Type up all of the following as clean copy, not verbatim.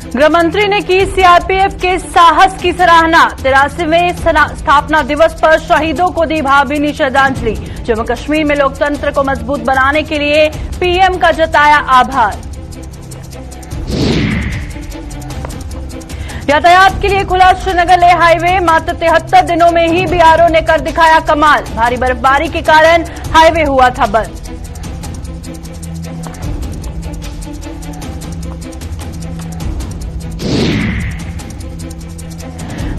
गृह मंत्री ने की सीआरपीएफ के साहस की सराहना। 83वें स्थापना दिवस पर शहीदों को दी भावभीनी श्रद्धांजलि। जम्मू कश्मीर में लोकतंत्र को मजबूत बनाने के लिए पीएम का जताया आभार। यातायात के लिए खुला श्रीनगर लेह हाईवे। मात्र 73 दिनों में ही बीआरओ ने कर दिखाया कमाल। भारी बर्फबारी के कारण हाईवे हुआ था बंद।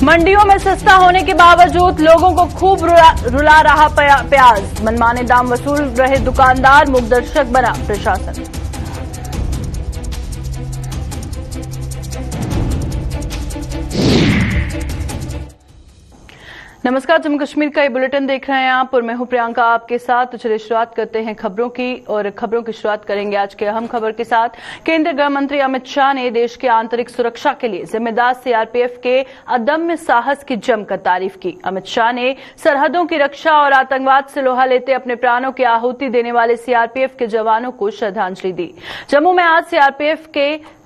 मंडियों में सस्ता होने के बावजूद लोगों को खूब रुला रहा प्याज। मनमाने दाम वसूल रहे दुकानदार, मूकदर्शक बना प्रशासन। नमस्कार, जम्मू कश्मीर का ये बुलेटिन देख रहे हैं आप और मैं हूं प्रियंका आपके साथ। तो चलिए शुरुआत करते हैं खबरों की और खबरों की शुरुआत करेंगे आज के अहम खबर के साथ। केंद्रीय गृह मंत्री अमित शाह ने देश की आंतरिक सुरक्षा के लिए जिम्मेदार सीआरपीएफ के अदम्य साहस की जमकर तारीफ की। अमित शाह ने सरहदों की रक्षा और आतंकवाद से लोहा लेते अपने प्राणों की आहुति देने वाले सीआरपीएफ के जवानों को श्रद्धांजलि दी। जम्मू में आज सीआरपीएफ के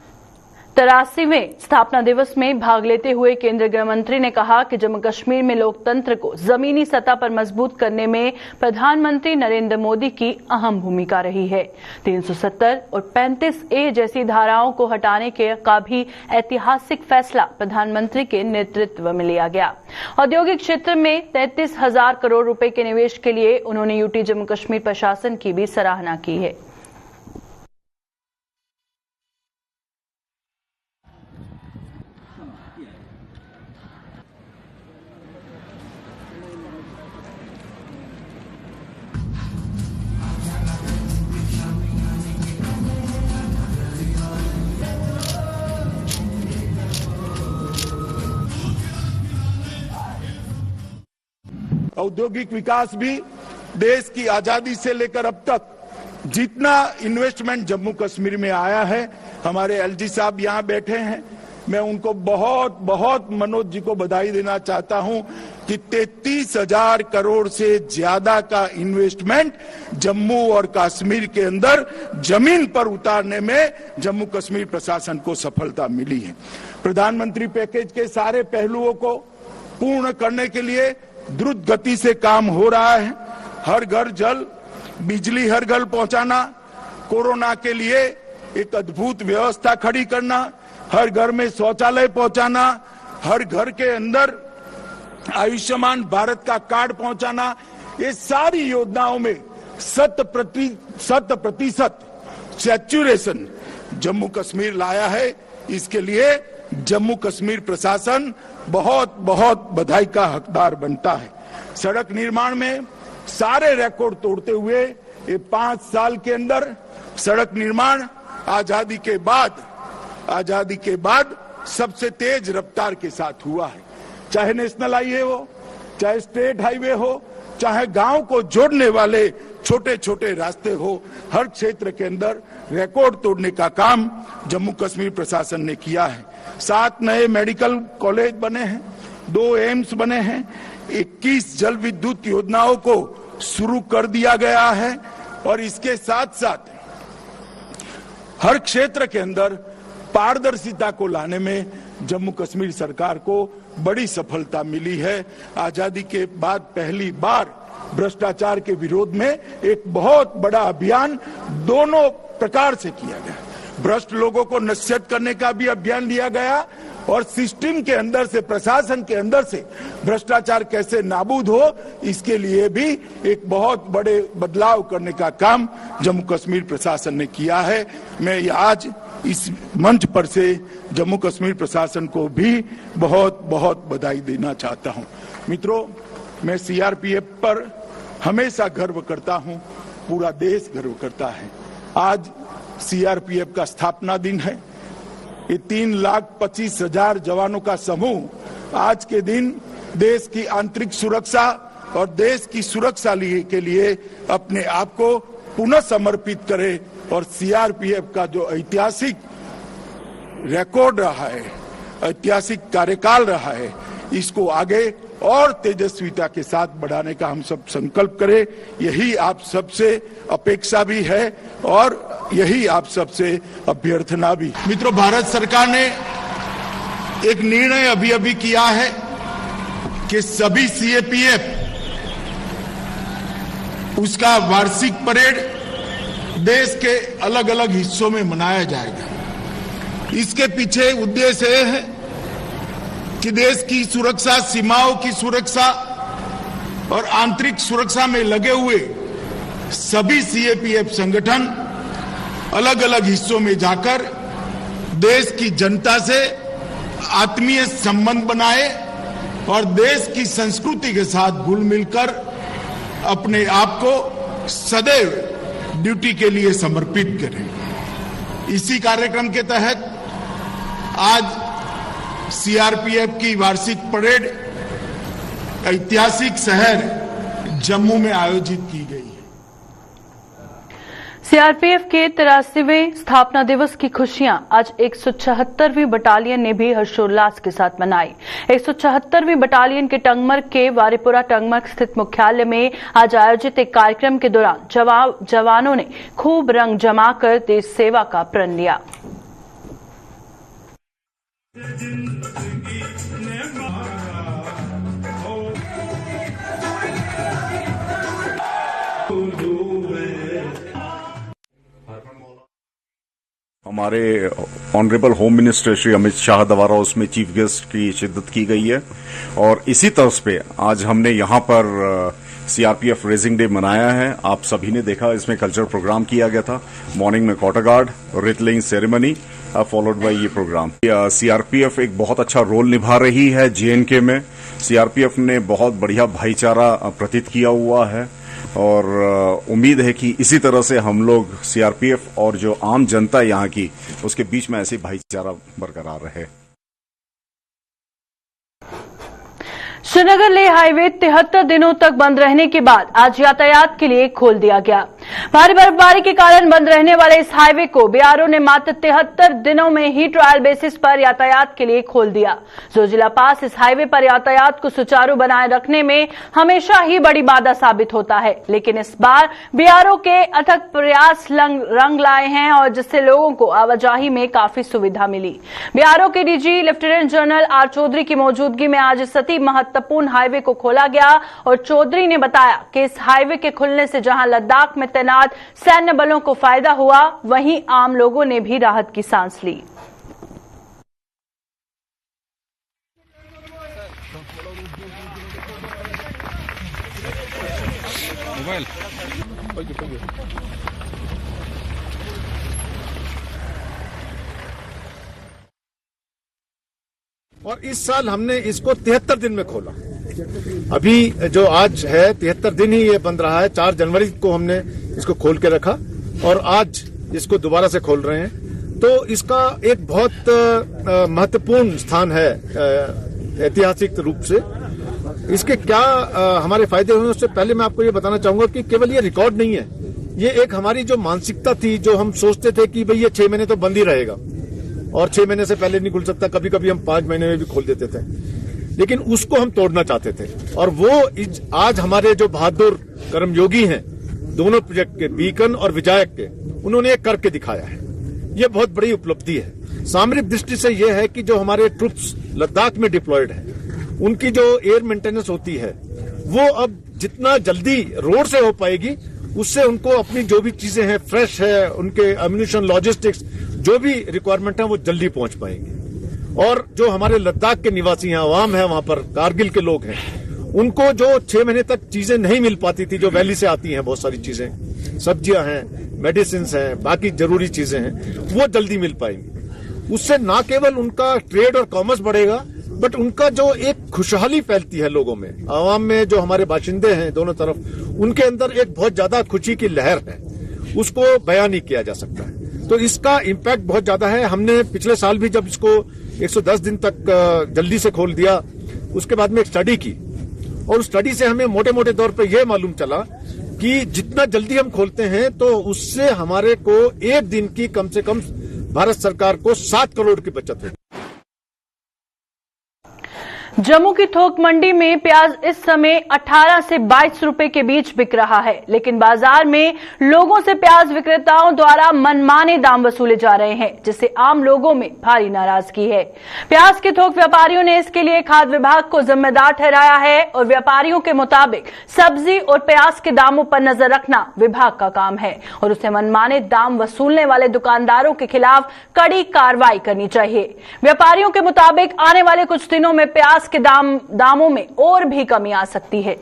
83वें स्थापना दिवस में भाग लेते हुए केंद्रीय गृह मंत्री ने कहा कि जम्मू कश्मीर में लोकतंत्र को जमीनी सतह पर मजबूत करने में प्रधानमंत्री नरेंद्र मोदी की अहम भूमिका रही है। 370 और 35A जैसी धाराओं को हटाने का भी ऐतिहासिक फैसला प्रधानमंत्री के नेतृत्व में लिया गया। औद्योगिक क्षेत्र में 33,000 करोड़ रुपए के निवेश के लिए उन्होंने यूटी जम्मू कश्मीर प्रशासन की भी सराहना की है। औद्योगिक विकास भी देश की आजादी से लेकर अब तक जितना इन्वेस्टमेंट जम्मू कश्मीर में आया है, हमारे एलजी साहब यहां बैठे हैं, मैं उनको बहुत बहुत मनोज जी को बधाई देना चाहता हूं कि 33,000 करोड़ से ज्यादा का इन्वेस्टमेंट जम्मू और कश्मीर के अंदर जमीन पर उतारने में जम्मू कश्मीर प्रशासन को सफलता मिली है। प्रधानमंत्री पैकेज के सारे पहलुओं को पूर्ण करने के लिए द्रुत गति से काम हो रहा है। हर घर जल, बिजली हर घर पहुंचाना, कोरोना के लिए एक अद्भुत व्यवस्था खड़ी करना, हर घर में शौचालय पहुंचाना, हर घर के अंदर आयुष्मान भारत का कार्ड पहुंचाना, ये सारी योजनाओं में 100% सैचुरेशन जम्मू कश्मीर लाया है। इसके लिए जम्मू कश्मीर प्रशासन बहुत बहुत बधाई का हकदार बनता है। सड़क निर्माण में सारे रिकॉर्ड तोड़ते हुए ये 5 साल के अंदर सड़क निर्माण आजादी के बाद सबसे तेज रफ्तार के साथ हुआ है। चाहे नेशनल हाईवे हो, चाहे स्टेट हाईवे हो, चाहे गांव को जोड़ने वाले छोटे छोटे रास्ते हो, हर क्षेत्र के अंदर रिकॉर्ड तोड़ने का काम जम्मू कश्मीर प्रशासन ने किया है। 7 नए मेडिकल कॉलेज बने हैं, 2 एम्स बने हैं, 21 जल विद्युत योजनाओं को शुरू कर दिया गया है और इसके साथ साथ हर क्षेत्र के अंदर पारदर्शिता को लाने में जम्मू कश्मीर सरकार को बड़ी सफलता मिली है। आजादी के बाद पहली बार भ्रष्टाचार के विरोध में एक बहुत बड़ा अभियान दोनों प्रकार से किया गया। भ्रष्ट लोगों को नसीहत करने का भी अभियान लिया गया और सिस्टम के अंदर से, प्रशासन के अंदर से भ्रष्टाचार कैसे नाबूद हो, इसके लिए भी एक बहुत बड़े बदलाव करने का काम जम्मू कश्मीर प्रशासन ने किया है। मैं आज इस मंच पर से जम्मू कश्मीर प्रशासन को भी बहुत बहुत बधाई देना चाहता हूं। मित्रों, मैं सीआरपीएफ पर हमेशा गर्व करता हूं, पूरा देश गर्व करता है। आज सीआरपीएफ का स्थापना दिन है। ये 3,25,000 जवानों का समूह आज के दिन देश की आंतरिक सुरक्षा और देश की सुरक्षा के लिए अपने आप को पुनः समर्पित करे और सीआरपीएफ का जो ऐतिहासिक रिकॉर्ड रहा है, ऐतिहासिक कार्यकाल रहा है, इसको आगे और तेजस्विता के साथ बढ़ाने का हम सब संकल्प करें। यही आप सबसे अपेक्षा भी है और यही आप सबसे अभ्यर्थना भी। मित्रों, भारत सरकार ने एक निर्णय अभी अभी किया है कि सभी सीएपीएफ उसका वार्षिक परेड देश के अलग अलग हिस्सों में मनाया जाएगा। इसके पीछे उद्देश्य यह है कि देश की सुरक्षा, सीमाओं की सुरक्षा और आंतरिक सुरक्षा में लगे हुए सभी सीएपीएफ संगठन अलग अलग हिस्सों में जाकर देश की जनता से आत्मीय संबंध बनाए और देश की संस्कृति के साथ घुल मिलकर अपने आप को सदैव ड्यूटी के लिए समर्पित करें। इसी कार्यक्रम के तहत आज सीआरपीएफ की वार्षिक परेड ऐतिहासिक शहर जम्मू में आयोजित की गई है। सीआरपीएफ के 83वें स्थापना दिवस की खुशियां आज 176वीं बटालियन ने भी हर्षोल्लास के साथ मनाई। 176वीं बटालियन के टंगमर्ग के वारीपुरा टंगमर्ग स्थित मुख्यालय में आज आयोजित एक कार्यक्रम के दौरान जवानों ने खूब रंग जमाकर देश सेवा का प्रण लिया। हमारे honourable home minister Shri Amit Shah द्वारा उसमें चीफ गेस्ट की शिरकत की गई है और इसी तर्ज पे आज हमने यहाँ पर सीआरपीएफ रेजिंग डे मनाया है। आप सभी ने देखा, इसमें कल्चरल प्रोग्राम किया गया था। मॉर्निंग में quarter guard, writ laying ceremony followed by ये प्रोग्राम। सीआरपीएफ एक बहुत अच्छा रोल निभा रही है जेएनके में। सीआरपीएफ ने बहुत बढ़िया भाईचारा प्रतीत किया हुआ है और उम्मीद है कि इसी तरह से हम लोग सीआरपीएफ और जो आम जनता यहाँ की उसके बीच में ऐसे भाईचारा बरकरार रहे। श्रीनगर लेह हाईवे 73 दिनों तक बंद रहने के बाद आज यातायात के लिए खोल दिया गया। भारी बर्फबारी के कारण बंद रहने वाले इस हाईवे को बीआरओ ने मात्र 73 दिनों में ही ट्रायल बेसिस पर यातायात के लिए खोल दिया। जोजिला पास इस हाईवे पर यातायात को सुचारू बनाए रखने में हमेशा ही बड़ी बाधा साबित होता है, लेकिन इस बार बीआरओ के अथक प्रयास रंग लाए हैं और जिससे लोगों को आवाजाही में काफी सुविधा मिली। बीआरओ के DG lieutenant general R Chaudhary की मौजूदगी में आज इस अति महत्वपूर्ण हाईवे को खोला गया और चौधरी ने बताया कि इस हाईवे के खुलने से जहां लद्दाख में तैनात सैन्य बलों को फायदा हुआ, वहीं आम लोगों ने भी राहत की सांस ली। और इस साल हमने इसको 73 दिन में खोला। अभी जो आज है 73 दिन ही ये बंद रहा है। 4 जनवरी को हमने इसको खोल के रखा और आज इसको दोबारा से खोल रहे हैं। तो इसका एक बहुत महत्वपूर्ण स्थान है ऐतिहासिक रूप से। इसके क्या हमारे फायदे हुए उससे पहले मैं आपको ये बताना चाहूंगा कि केवल ये रिकॉर्ड नहीं है, ये एक हमारी जो मानसिकता थी, जो हम सोचते थे कि भाई ये 6 महीने तो बंद ही रहेगा और 6 महीने से पहले नहीं खुल सकता, कभी कभी हम 5 महीने में भी खोल देते थे, लेकिन उसको हम तोड़ना चाहते थे। और वो आज हमारे जो बहादुर कर्मयोगी हैं दोनों प्रोजेक्ट के, बीकन और विजायक के, उन्होंने एक करके दिखाया है। ये बहुत बड़ी उपलब्धि है। सामरिक दृष्टि से यह है कि जो हमारे ट्रूप्स लद्दाख में डिप्लॉयड हैं, उनकी जो एयर मेंटेनेंस होती है वो अब जितना जल्दी रोड से हो पाएगी, उससे उनको अपनी जो भी चीजें हैं, फ्रेश है, उनके एम्यूनिशन, लॉजिस्टिक्स, जो भी रिक्वायरमेंट है वो जल्दी पहुंच पाएंगे। और जो हमारे लद्दाख के निवासी हैं, आवाम है वहां पर, कारगिल के लोग हैं, उनको जो 6 महीने तक चीजें नहीं मिल पाती थी, जो वैली से आती हैं, बहुत सारी चीजें, सब्जियां हैं, मेडिसिन हैं, बाकी जरूरी चीजें हैं, वो जल्दी मिल पाएंगी। उससे न केवल उनका ट्रेड और कॉमर्स बढ़ेगा, बट उनका जो एक खुशहाली फैलती है लोगों में, आवाम में, जो हमारे बाशिंदे हैं दोनों तरफ, उनके अंदर एक बहुत ज्यादा खुशी की लहर है, उसको बयान नहीं किया जा सकता है। तो इसका इम्पैक्ट बहुत ज्यादा है। हमने पिछले साल भी जब इसको 110 दिन तक जल्दी से खोल दिया, उसके बाद में एक स्टडी की और उस स्टडी से हमें मोटे मोटे तौर पे ये मालूम चला कि जितना जल्दी हम खोलते हैं तो उससे हमारे को एक दिन की कम से कम भारत सरकार को 7 करोड़ की बचत होगी। जम्मू की थोक मंडी में प्याज इस समय 18 से 22 रुपए के बीच बिक रहा है, लेकिन बाजार में लोगों से प्याज विक्रेताओं द्वारा मनमाने दाम वसूले जा रहे हैं, जिससे आम लोगों में भारी नाराजगी है। प्याज के थोक व्यापारियों ने इसके लिए खाद्य विभाग को जिम्मेदार ठहराया है और व्यापारियों के मुताबिक सब्जी और प्याज के दामों पर नजर रखना विभाग का काम है और उसे मनमाने दाम वसूलने वाले दुकानदारों के खिलाफ कड़ी कार्रवाई करनी चाहिए। व्यापारियों के मुताबिक आने वाले कुछ दिनों में प्याज के दामों में और भी कमी आ सकती है।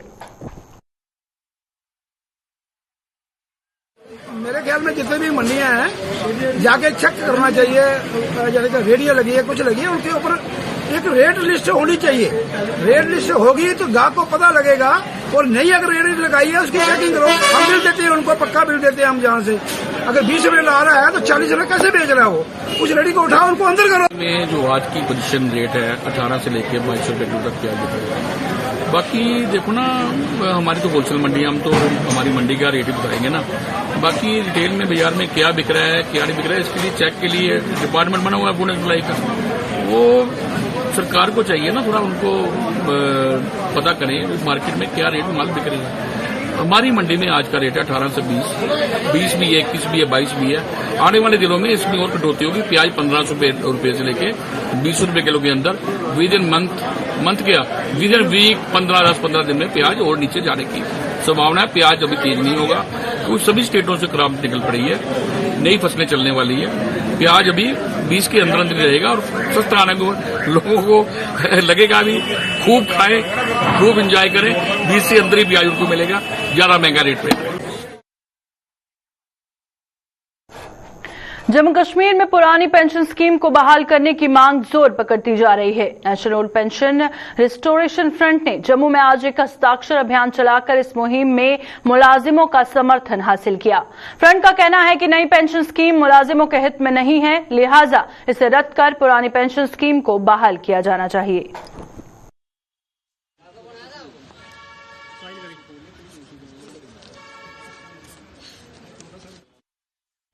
मेरे ख्याल में जितने भी मंडियां हैं जाके चेक करना चाहिए, जैसे रेडियो लगी है, कुछ लगी है, उनके ऊपर एक रेट लिस्ट होनी चाहिए। रेट लिस्ट होगी तो गाहक को पता लगेगा, और नहीं अगर रेट लगाई है उसकी चेकिंग करो। हम बिल देते हैं उनको, पक्का बिल देते हैं हम। जहाँ से अगर 20 रुपए ला रहा है तो 40 रुपए कैसे बेच रहा है वो? उस रेडी को उठाओ, उनको अंदर करो। में जो आज की पोजीशन रेट है 18 से लेकर 22 रुपए किलो तक प्याज बिक रहा है। बाकी देखो ना, हमारी तो होलसेल मंडी, हम तो हमारी मंडी का रेट ही बताएंगे ना। बाकी रिटेल में बाजार में क्या बिक रहा है क्या नहीं बिक रहा है, इसके लिए चेक के लिए डिपार्टमेंट बना हुआ है पुणे सप्लाई का। वो सरकार को चाहिए ना थोड़ा उनको पता करें मार्केट में क्या रेट माल बिक रही है। हमारी मंडी में आज का रेट है 18 से 20 भी है, 21 भी है, 22 भी है। आने वाले दिनों में इसमें और कटौती होगी। प्याज 1500 रुपए से लेके 20 रुपए किलो के अंदर विद इन मंथ क्या विद इन वीक 10-15 दिन में प्याज और नीचे जाने की संभावना है। प्याज अभी तेज नहीं होगा क्योंकि सभी स्टेटों से क्रॉप निकल पड़ी है, नई फसलें चलने वाली है। प्याज अभी 20 के अंदर रहेगा और सस्ता आने को लोगों को लगेगा भी, खूब खाएं, खूब एंजॉय करें। 20 से अंदर ही प्याज उनको मिलेगा ज्यादा महंगा रेट पे। जम्मू कश्मीर में पुरानी पेंशन स्कीम को बहाल करने की मांग जोर पकड़ती जा रही है। National old pension restoration front ने जम्मू में आज एक हस्ताक्षर अभियान चलाकर इस मुहिम में मुलाजिमों का समर्थन हासिल किया। फ्रंट का कहना है कि नई पेंशन स्कीम मुलाजिमों के हित में नहीं है, लिहाजा इसे रद्द कर पुरानी पेंशन स्कीम को बहाल किया जाना चाहिए।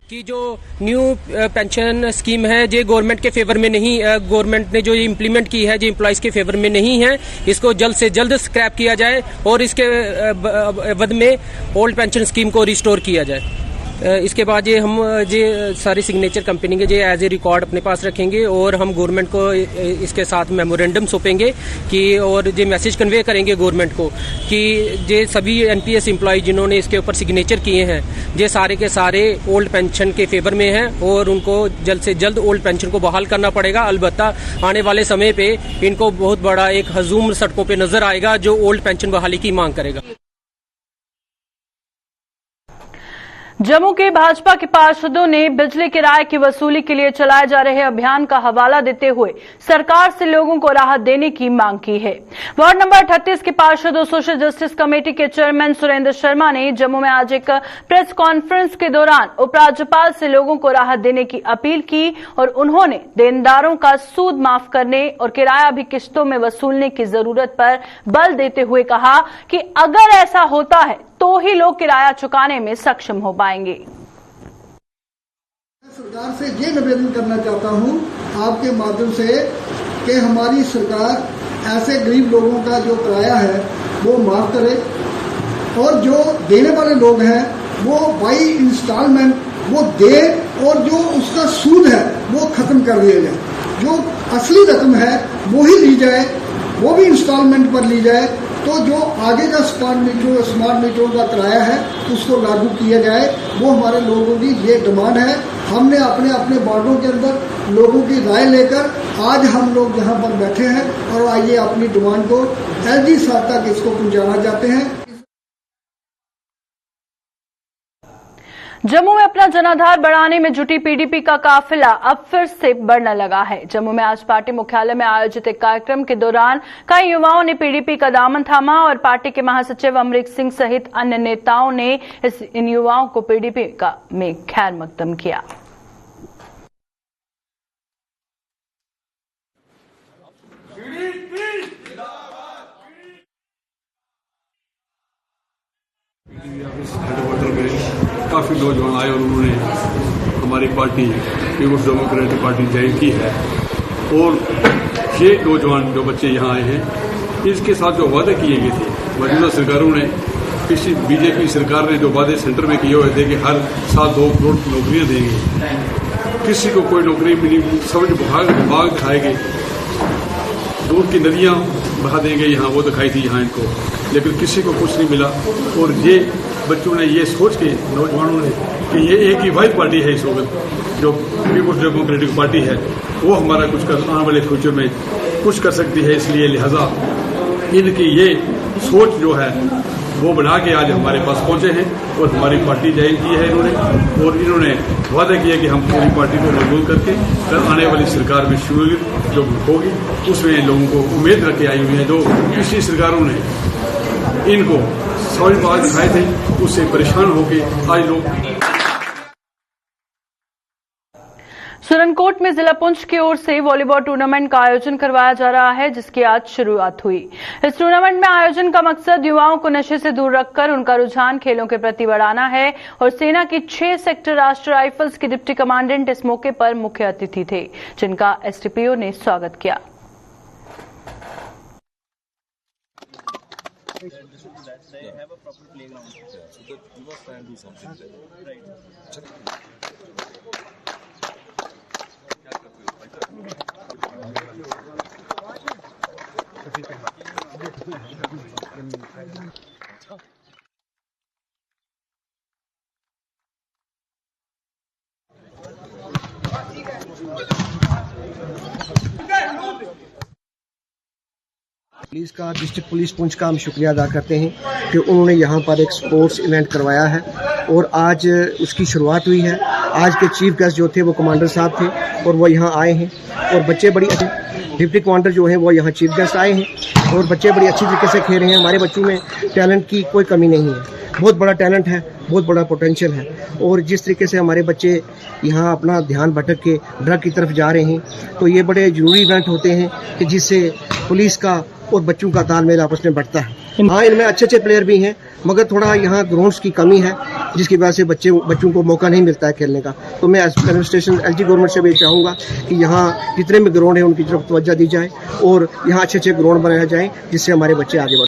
कि जो न्यू पेंशन स्कीम है ये गवर्नमेंट के फेवर में नहीं, गवर्नमेंट ने जो ये इम्प्लीमेंट की है जो एम्प्लॉइज के फेवर में नहीं है, इसको जल्द से जल्द स्क्रैप किया जाए और इसके बद में ओल्ड पेंशन स्कीम को रिस्टोर किया जाए। इसके बाद ये सारी सिग्नेचर कंपनी के जो एज ए रिकॉर्ड अपने पास रखेंगे और हम गवर्नमेंट को इसके साथ मेमोरेंडम सौंपेंगे कि और ये मैसेज कन्वे करेंगे गवर्नमेंट को कि ये सभी एनपीएस एम्प्लॉय जिन्होंने इसके ऊपर सिग्नेचर किए हैं ये सारे के सारे ओल्ड पेंशन के फेवर में हैं और उनको जल्द से जल्द ओल्ड पेंशन को बहाल करना पड़ेगा। अलबत्ता आने वाले समय पे इनको बहुत बड़ा एक हजूम सड़कों पे नजर आएगा जो ओल्ड पेंशन बहाली की मांग करेगा। जम्मू के भाजपा के पार्षदों ने बिजली किराए की वसूली के लिए चलाए जा रहे अभियान का हवाला देते हुए सरकार से लोगों को राहत देने की मांग की है। वार्ड नंबर 38 के पार्षद और सोशल जस्टिस कमेटी के चेयरमैन सुरेंद्र शर्मा ने जम्मू में आज एक प्रेस कॉन्फ्रेंस के दौरान उपराज्यपाल से लोगों को राहत देने की अपील की और उन्होंने देनदारों का सूद माफ करने और किराया भी किश्तों में वसूलने की जरूरत पर बल देते हुए कहा कि अगर ऐसा होता है तो ही लोग किराया चुकाने में सक्षम हो पाएंगे। सरकार से ये निवेदन करना चाहता हूँ आपके माध्यम से कि हमारी सरकार ऐसे गरीब लोगों का जो किराया है वो माफ करे और जो देने वाले लोग हैं वो बाई इंस्टॉलमेंट वो दे और जो उसका सूद है वो खत्म कर दिया जाए। जो असली रकम है वो ही ली जाए, वो भी इंस्टॉलमेंट पर ली जाए। तो जो आगे का स्मार्ट मीटरों का किराया है उसको लागू किया जाए, वो हमारे लोगों की ये डिमांड है। हमने अपने अपने वार्डों के अंदर लोगों की राय लेकर आज हम लोग यहाँ पर बैठे हैं और आइए अपनी डिमांड को एलजी साहब तक इसको पहुँचाना चाहते हैं। जम्मू में अपना जनाधार बढ़ाने में जुटी पीडीपी का काफिला अब फिर से बढ़ने लगा है। जम्मू में आज पार्टी मुख्यालय में आयोजित एक कार्यक्रम के दौरान कई युवाओं ने पीडीपी का दामन थामा और पार्टी के महासचिव अमरीक सिंह सहित अन्य नेताओं ने इन युवाओं को पीडीपी में खैर मकदम किया। काफ़ी नौजवान आए और उन्होंने हमारी party People's Democratic Party join की है और ये नौजवान जो बच्चे यहाँ आए हैं, इसके साथ जो वादे किए गए थे मौजूदा सरकारों ने, किसी बीजेपी सरकार ने जो वादे सेंटर में किए हुए थे कि हर साल 2 करोड़ नौकरियां देंगे, किसी को कोई नौकरी मिली, समझ भाग दिखाए गए, दूध की नदियां बहा देंगे यहाँ, वो दिखाई थी यहाँ इनको, लेकिन किसी को कुछ नहीं मिला। और ये बच्चों ने ये सोच के, नौजवानों ने, कि ये एक ही वाहिद पार्टी है इस वक्त जो पीपुल्स डेमोक्रेटिक पार्टी है, वो हमारा कुछ आने वाले फ्यूचर में कुछ कर सकती है, इसलिए लिहाजा इनकी ये सोच जो है वो बना के आज हमारे पास पहुंचे हैं और हमारी पार्टी ज्वाइन की है इन्होंने, और इन्होंने वादा किया कि हम पूरी पार्टी को मजबूत करके कल आने वाली सरकार में शमूलियत जो होगी उसमें लोगों को उम्मीद रख के आई हुई है। जो पिछली सरकारों ने इनको समझ बात दिखाए थे उससे परेशान होके आज लोग। सुरनकोट में जिला पुंछ की ओर से वॉलीबॉल टूर्नामेंट का आयोजन करवाया जा रहा है, जिसकी आज शुरुआत हुई। इस टूर्नामेंट में आयोजन का मकसद युवाओं को नशे से दूर रखकर उनका रुझान खेलों के प्रति बढ़ाना है और सेना की 6 सेक्टर राष्ट्रीय राइफल्स के डिप्टी कमांडेंट इस मौके पर मुख्य अतिथि थे, जिनका एसडीपीओ ने स्वागत किया। पुलिस का, डिस्ट्रिक्ट पुलिस पुंछ का हम शुक्रिया अदा करते हैं कि उन्होंने यहाँ पर एक स्पोर्ट्स इवेंट करवाया है और आज उसकी शुरुआत हुई है। आज के चीफ गेस्ट जो थे वो कमांडर साहब थे और वो यहाँ आए हैं और बच्चे बड़ी अच्छे, डिप्टी कमांडर जो हैं वो यहाँ चीफ गेस्ट आए हैं और बच्चे बड़ी अच्छी तरीके से खेल रहे हैं। हमारे बच्चों में टैलेंट की कोई कमी नहीं है, बहुत बड़ा टैलेंट है, बहुत बड़ा पोटेंशियल है। और जिस तरीके से हमारे बच्चे यहाँ अपना ध्यान भटक के ड्रग की तरफ जा रहे हैं, तो ये बड़े ज़रूरी इवेंट होते हैं कि जिससे पुलिस का और बच्चों का तालमेल आपस में बढ़ता है। हाँ, इनमें अच्छे प्लेयर भी हैं, मगर थोड़ा यहाँ ग्राउंड्स की कमी है, जिसकी वजह से बच्चों को मौका नहीं मिलता है खेलने का। तो मैं एडमिनिस्ट्रेशन एलजी गवर्नमेंट से भी चाहूँगा कि यहाँ जितने भी ग्राउंड हैं उनकी तरफ तवज्जो दी जाए और यहाँ अच्छे ग्राउंड बनाए जाएँ, जिससे हमारे बच्चे आगे बढ़ें।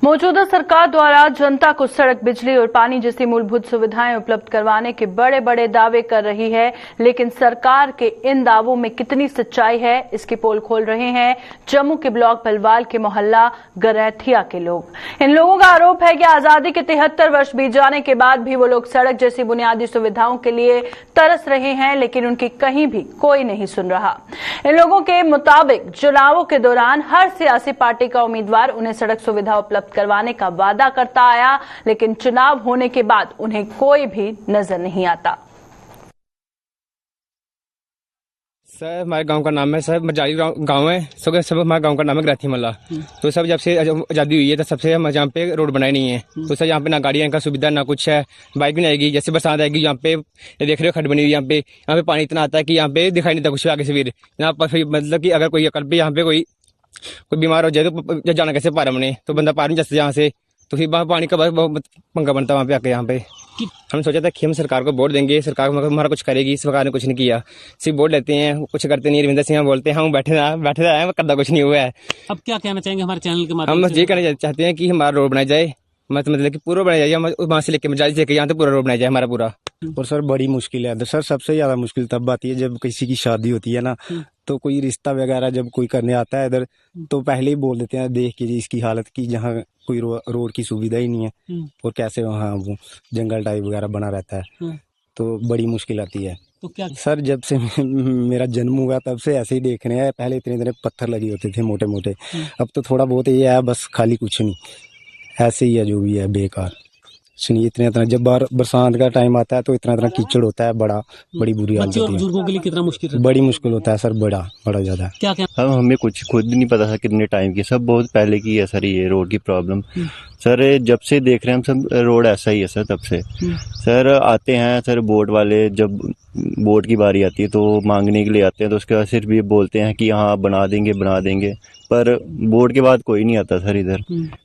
मौजूदा सरकार द्वारा जनता को सड़क, बिजली और पानी जैसी मूलभूत सुविधाएं उपलब्ध करवाने के बड़े बड़े दावे कर रही है, लेकिन सरकार के इन दावों में कितनी सच्चाई है, इसकी पोल खोल रहे हैं जम्मू के ब्लॉक बलवाल के मोहल्ला गरैथिया के लोग। इन लोगों का आरोप है कि आजादी के 73 वर्ष बीत जाने के बाद भी वो लोग सड़क जैसी बुनियादी सुविधाओं के लिए तरस रहे हैं, लेकिन उनकी कहीं भी कोई नहीं सुन रहा। इन लोगों के मुताबिक चुनावों के दौरान हर सियासी पार्टी का उम्मीदवार उन्हें सड़क सुविधा उपलब्ध करवाने का वादा करता आया, लेकिन चुनाव होने के बाद उन्हें कोई भी नजर नहीं आता। सर, हमारे गांव का नाम है सर मजाली गांव है, सब हमारे गांव का नाम है गरैथिया मोहल्ला। तो सब जब से आज़ादी हुई है तो सबसे हम यहाँ पे रोड बनाए नहीं है, तो सर यहाँ पे ना गाड़ियाँ का सुविधा ना कुछ है, बाइक भी नहीं आएगी। जैसे बरसात आएगी यहाँ पे देख रहे हो खड्ड बनी हुई, यहाँ पे पानी इतना आता है कि यहाँ पे दिखाई नहीं देता कुछ आगे से। फिर यहाँ पर मतलब कि अगर कोई कल पे यहाँ पे कोई बीमार हो जाए तो जाना कैसे पार हमने, तो बंदा पार नहीं जा सकता यहाँ से, तो फिर वहाँ पानी का बहुत पंगा बनता है वहाँ पे आके। यहाँ पे हम सोचा था कि हम सरकार को वोट देंगे, सरकार हमारा कुछ करेगी, सरकार ने कुछ नहीं किया, सिर्फ वोट लेते हैं, कुछ करते नहीं। रविंदर सिंह बोलते हैं हम बैठे हैं, करता कुछ नहीं हुआ है। अब क्या कहना चाहेंगे हमारे चैनल के माध्यम से? हम ये कहना चाहते हैं कि हमारा रोड बनाया जाए, मतलब कि पूरा बनाया जाए, वहाँ से लेके मजाली से यहाँ तक पूरा रोड बनाया जाए हमारा पूरा। और सर बड़ी मुश्किल है सर, सबसे ज्यादा मुश्किल तब आती है जब किसी की शादी होती है ना, तो कोई रिश्ता वगैरह जब कोई करने आता है इधर, तो पहले ही बोल देते हैं देख के जी इसकी हालत की, जहाँ कोई रोड की सुविधा ही नहीं है और कैसे वहाँ वो जंगल टाइप वगैरह बना रहता है, तो बड़ी मुश्किल आती है। तो क्या सर, जब से मेरा जन्म हुआ तब से ऐसे ही देख रहे हैं, पहले इतने पत्थर लगे होते थे मोटे मोटे, अब तो थोड़ा बहुत ये है बस, खाली कुछ नहीं, ऐसे ही है जो भी है बेकार। सुनिए इतना जब बरसात का टाइम आता है तो इतना कीचड़ होता है, बड़ी बुरी हालत होती है। बुजुर्गों के लिए कितना मुश्किल है? बड़ी मुश्किल होता है सर, बड़ा ज्यादा। क्या हमें कुछ खुद नहीं पता था कितने टाइम की, सब बहुत पहले की है सर ये रोड की प्रॉब्लम। सर जब से देख रहे हैं हम सब रोड ऐसा ही है सर, तब से सर आते हैं सर बोट वाले, जब बोट की बारी आती है तो मांगने के लिए आते हैं, तो उसके बाद सिर्फ ये बोलते हैं कि हाँ बना देंगे, पर बोट के बाद कोई नहीं आता सर इधर।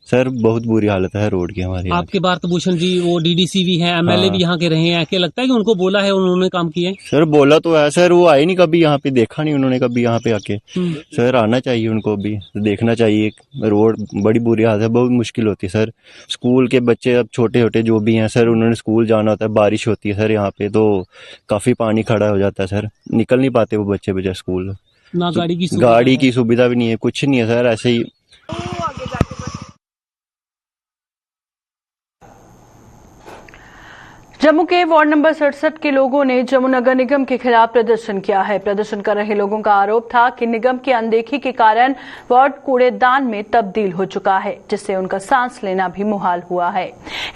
सर बहुत बुरी हालत है रोड की हमारी। आपके भारत भूषण जी वो डीडीसी भी हैं, एमएलए भी यहाँ के रहे हैं, क्या लगता है कि उनको बोला है, उन्होंने काम किया है? सर बोला तो है सर, वो आए नहीं कभी यहाँ पे, देखा नहीं उन्होंने कभी यहाँ पे आके। सर आना चाहिए उनको भी, देखना चाहिए। रोड बड़ी बुरी हालत है, बहुत मुश्किल होती है सर। स्कूल के बच्चे अब छोटे छोटे जो भी हैं सर, उन्होंने स्कूल जाना होता है, बारिश होती है सर यहाँ पे तो काफी पानी खड़ा हो जाता है सर, निकल नहीं पाते वो बच्चे स्कूल। ना गाड़ी की सुविधा भी नहीं है, कुछ नहीं है सर, ऐसे ही। जम्मू के वार्ड नंबर 67 के लोगों ने जम्मू नगर निगम के खिलाफ प्रदर्शन किया है। प्रदर्शन कर रहे लोगों का आरोप था कि निगम की अनदेखी के कारण वार्ड कूड़ेदान में तब्दील हो चुका है, जिससे उनका सांस लेना भी मुहाल हुआ है।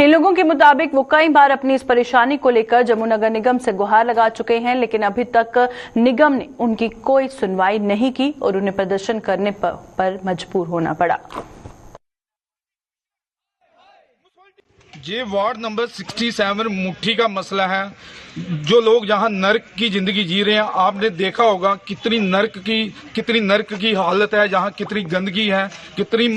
इन लोगों के मुताबिक वो कई बार अपनी इस परेशानी को लेकर जम्मू नगर निगम से गुहार लगा चुके हैं, लेकिन अभी तक निगम ने उनकी कोई सुनवाई नहीं की और उन्हें प्रदर्शन करने पर मजबूर होना पड़ा। ये वार्ड नंबर 67 मुट्ठी का मसला है। जो लोग यहाँ नर्क की जिंदगी जी रहे हैं, आपने देखा होगा कितनी नर्क की हालत है, जहाँ कितनी गंदगी है, कितनी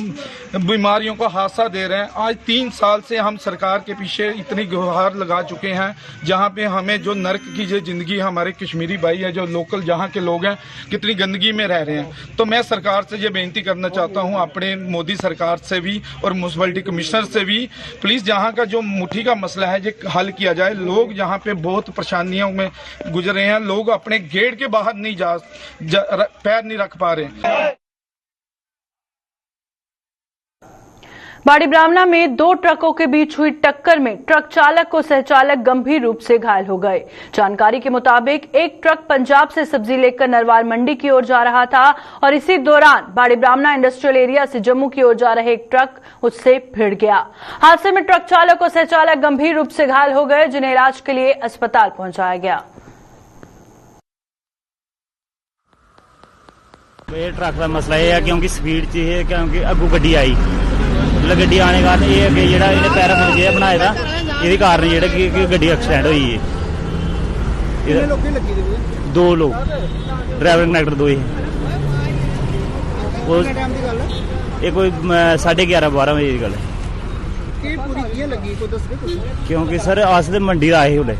बीमारियों का हादसा दे रहे हैं। आज 3 साल से हम सरकार के पीछे इतनी गुहार लगा चुके हैं, जहाँ पे हमें जो नर्क की जो जिंदगी हमारे कश्मीरी भाई है, जो लोकल जहाँ के लोग हैं, कितनी गंदगी में रह रहे हैं। तो मैं सरकार से ये बेनती करना चाहता हूँ, अपने मोदी सरकार से भी और म्युनिसिपैलिटी कमिश्नर से भी, प्लीज यहाँ का जो मुट्ठी का मसला है ये हल किया जाए। लोग यहाँ पे बहुत परेशानियों में गुजर रहे हैं, लोग अपने गेट के बाहर नहीं पैर नहीं रख पा रहे। बाड़ी ब्राह्मणा में 2 ट्रकों के बीच हुई टक्कर में ट्रक चालक और सहचालक गंभीर रूप से घायल हो गए। जानकारी के मुताबिक एक ट्रक पंजाब से सब्जी लेकर नरवार मंडी की ओर जा रहा था और इसी दौरान बाड़ी ब्राह्मणा इंडस्ट्रियल एरिया से जम्मू की ओर जा रहे एक ट्रक उससे भिड़ गया। हादसे में ट्रक चालक और सहचालक गंभीर रूप से घायल हो गए, जिन्हें इलाज के लिए अस्पताल पहुंचाया गया। ये ट्रक का मसला यह है क्योंकि स्पीड च है, क्योंकि अगू गड्डी आई, गड्डी आने कारण ये है कि जेड़ा इहने पैरा फुर्जे बनाए दा इहदे कारण जेड़ा कि गड्डी एक्सीडेंट हुई है। 2 लोग ड्राइवर कंडक्टर 2 ही। ये कोई 11:30-12 बजे की गल है। क्योंकि सर अस ते मंडी आए उल्ले,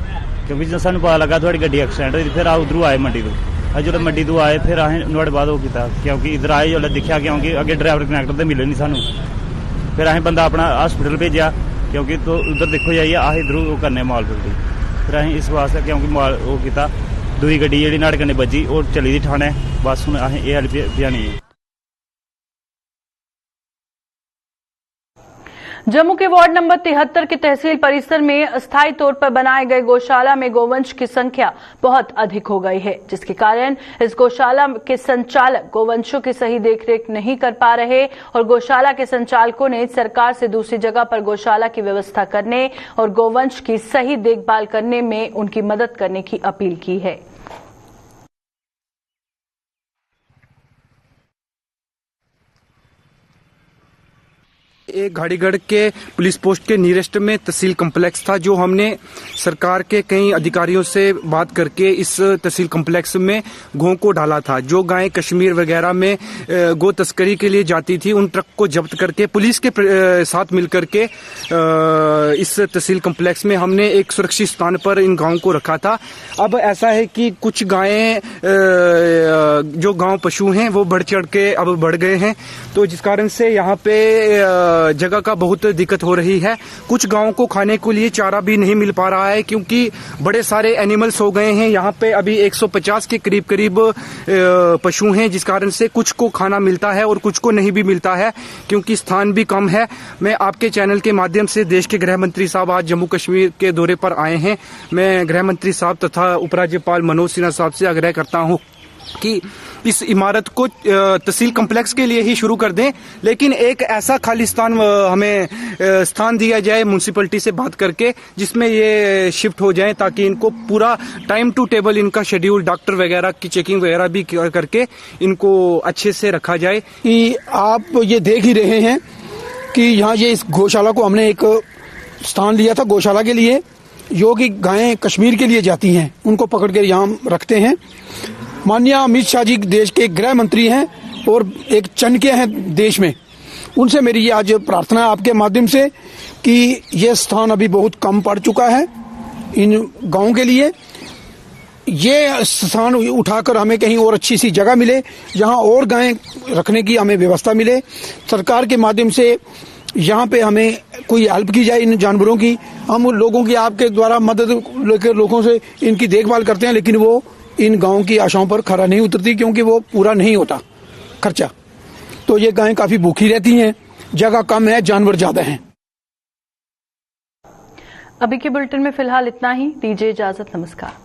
क्योंकि जो सानू पता लगा थोड़ी गड्डी एक्सीडेंट हुई, फिर उधरों आए मंडी तो। जो मंडी तो आए फिर असें नुआढ़े बाद ओह् कीता, क्योंकि इधर आए जो दिखा क्योंकि अगे ड्राइवर कंडक्टर तो मिले नहीं सानू, फिर असें बंदा अपना हॉस्पिटल भेजा, क्योंकि तो उधर देखो जाइए अस इधरों करने माल फिरदी, फिर असें इस वास्ते क्योंकि माल ओह् कीता, दूई गड्डी जेह्ड़ी न्हाड़े कन्नै बज्जी ओह् चली दी ठाणे, बस हुण असें एह् हल पजानी है। जम्मू के वार्ड नंबर 73 के तहसील परिसर में अस्थायी तौर पर बनाए गए गौशाला में गोवंश की संख्या बहुत अधिक हो गई है, जिसके कारण इस गौशाला के संचालक गोवंशों की सही देखरेख नहीं कर पा रहे और गौशाला के संचालकों ने सरकार से दूसरी जगह पर गौशाला की व्यवस्था करने और गोवंश की सही देखभाल करने में उनकी मदद करने की अपील की है। एक घाड़ीगढ़ के पुलिस पोस्ट के नियरेस्ट में तहसील कम्प्लेक्स था, जो हमने सरकार के कई अधिकारियों से बात करके इस तहसील कम्प्लेक्स में गौ को डाला था। जो गायें कश्मीर वगैरह में गौ तस्करी के लिए जाती थी, उन ट्रक को जब्त करके पुलिस के साथ मिलकर के इस तहसील कम्प्लेक्स में हमने एक सुरक्षित स्थान पर इन गायों को रखा था। अब ऐसा है कि कुछ गायें जो गांव पशु हैं वो बढ़ चढ़ के अब बढ़ गए हैं, तो जिस कारण से यहाँ पे जगह का बहुत दिक्कत हो रही है। कुछ गांवों को खाने के लिए चारा भी नहीं मिल पा रहा है, क्योंकि बड़े सारे एनिमल्स हो गए हैं। यहाँ पे अभी 150 के करीब पशु हैं, जिस कारण से कुछ को खाना मिलता है और कुछ को नहीं भी मिलता है, क्योंकि स्थान भी कम है। मैं आपके चैनल के माध्यम से देश के गृह मंत्री साहब आज जम्मू कश्मीर के दौरे पर आए हैं। मैं गृह मंत्री साहब तथा उपराज्यपाल मनोज सिन्हा साहब से आग्रह करता हूँ कि इस इमारत को तहसील कम्प्लेक्स के लिए ही शुरू कर दें, लेकिन एक ऐसा खाली स्थान हमें स्थान दिया जाए म्युनिसिपैलिटी से बात करके, जिसमें ये शिफ्ट हो जाएं, ताकि इनको पूरा टाइम टू टेबल इनका शेड्यूल, डॉक्टर वगैरह की चेकिंग वगैरह भी करके इनको अच्छे से रखा जाए। कि आप ये देख ही रहे हैं कि यहाँ ये इस गौशाला को हमने एक स्थान लिया था गौशाला के लिए, जो कि गायें कश्मीर के लिए जाती हैं उनको पकड़ कर यहाँ रखते हैं। माननीय अमित शाह जी देश के गृह मंत्री हैं और एक चनके हैं देश में। उनसे मेरी ये आज प्रार्थना है आपके माध्यम से कि ये स्थान अभी बहुत कम पड़ चुका है इन गाँव के लिए। ये स्थान उठाकर हमें कहीं और अच्छी सी जगह मिले जहाँ और गायें रखने की हमें व्यवस्था मिले। सरकार के माध्यम से यहाँ पे हमें कोई हेल्प की जाए इन जानवरों की। हम लोगों की आपके द्वारा मदद लेकर लोगों से इनकी देखभाल करते हैं, लेकिन वो इन गाँव की आशाओं पर खरा नहीं उतरती क्योंकि वो पूरा नहीं होता खर्चा। तो ये गायें काफी भूखी रहती हैं, जगह कम है, जानवर ज्यादा हैं। अभी के बुलेटिन में फिलहाल इतना ही। दीजिए इजाजत, नमस्कार।